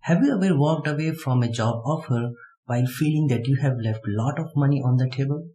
Have you ever walked away from a job offer while feeling that you have left a lot of money on the table?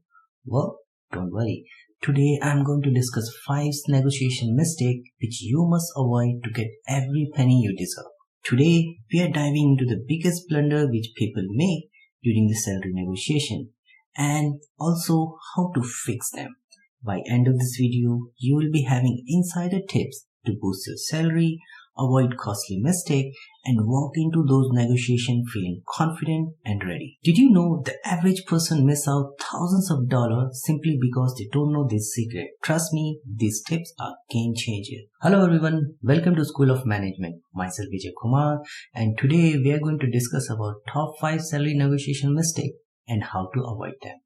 Well, don't worry. Today I'm going to discuss 5 negotiation mistakes which you must avoid to get every penny you deserve. Today we are diving into the biggest blunder which people make during the salary negotiation and also how to fix them. By end of this video, you will be having insider tips to boost your salary, avoid costly mistake, and walk into those negotiations feeling confident and ready. Did you know the average person miss out thousands of dollars simply because they don't know this secret? Trust me, these tips are game changer. Hello everyone, welcome to School of Management. Myself Vijay Kumar, and today we are going to discuss about top 5 salary negotiation mistakes and how to avoid them.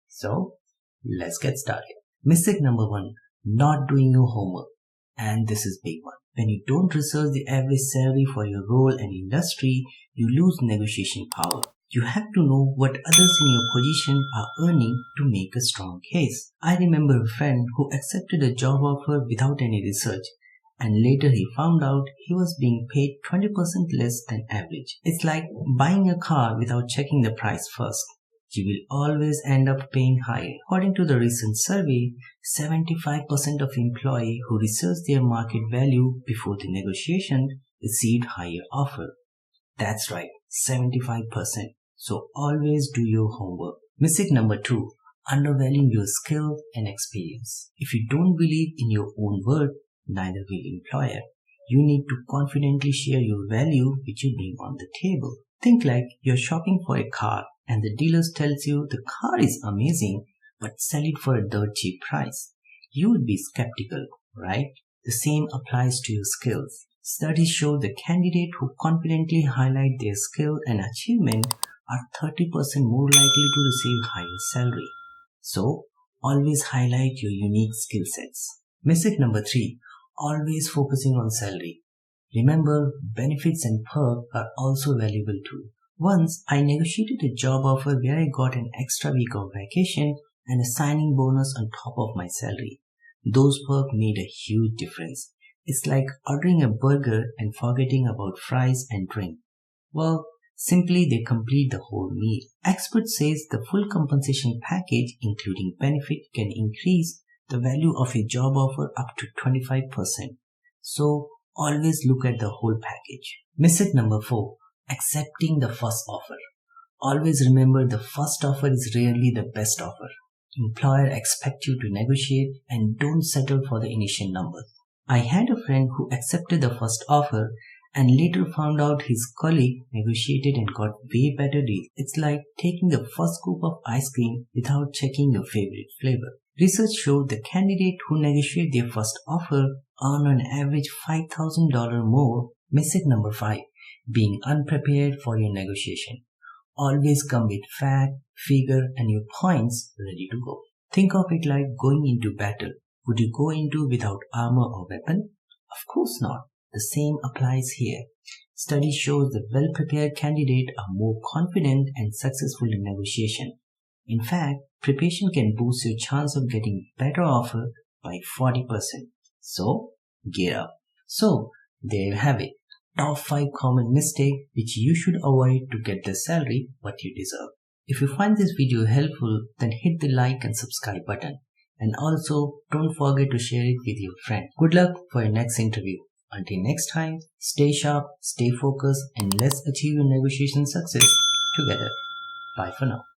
So, let's get started. Mistake number 1, not doing your homework. And this is big one. When you don't research the average salary for your role and industry, you lose negotiation power. You have to know what others in your position are earning to make a strong case. I remember a friend who accepted a job offer without any research, and later he found out he was being paid 20% less than average. It's like buying a car without checking the price first. You will always end up paying higher. According to the recent survey, 75% of employees who research their market value before the negotiation received higher offer. That's right, 75%. So always do your homework. Mistake number 2, undervaluing your skill and experience. If you don't believe in your own word, neither will employer. You need to confidently share your value which you bring on the table. Think like you're shopping for a car and the dealer tells you the car is amazing but sell it for a dirt cheap price. You would be skeptical, right? The same applies to your skills. Studies show the candidate who confidently highlight their skill and achievement are 30% more likely to receive higher salary. So, always highlight your unique skill sets. Mistake number 3, always focusing on salary. Remember, benefits and perks are also valuable too. Once, I negotiated a job offer where I got an extra week of vacation and a signing bonus on top of my salary. Those perks made a huge difference. It's like ordering a burger and forgetting about fries and drink. Well, simply they complete the whole meal. Expert says the full compensation package including benefit can increase the value of a job offer up to 25%. So, always look at the whole package. Mistake number 4, accepting the first offer. Always remember the first offer is rarely the best offer. Employer expect you to negotiate and don't settle for the initial numbers. I had a friend who accepted the first offer and later found out his colleague negotiated and got way better deal. It's like taking the first scoop of ice cream without checking your favorite flavor. Research showed the candidate who negotiated their first offer earn on average $5,000 more. Mistake number 5, being unprepared for your negotiation. Always come with fact, figure and your points ready to go. Think of it like going into battle. Would you go into without armor or weapon? Of course not. The same applies here. Studies show the well-prepared candidate are more confident and successful in negotiation. In fact, preparation can boost your chance of getting better offer by 40%. So, gear up. So, there you have it. Top 5 common mistakes which you should avoid to get the salary what you deserve. If you find this video helpful, then hit the like and subscribe button. And also, don't forget to share it with your friend. Good luck for your next interview. Until next time, stay sharp, stay focused, and let's achieve your negotiation success together. Bye for now.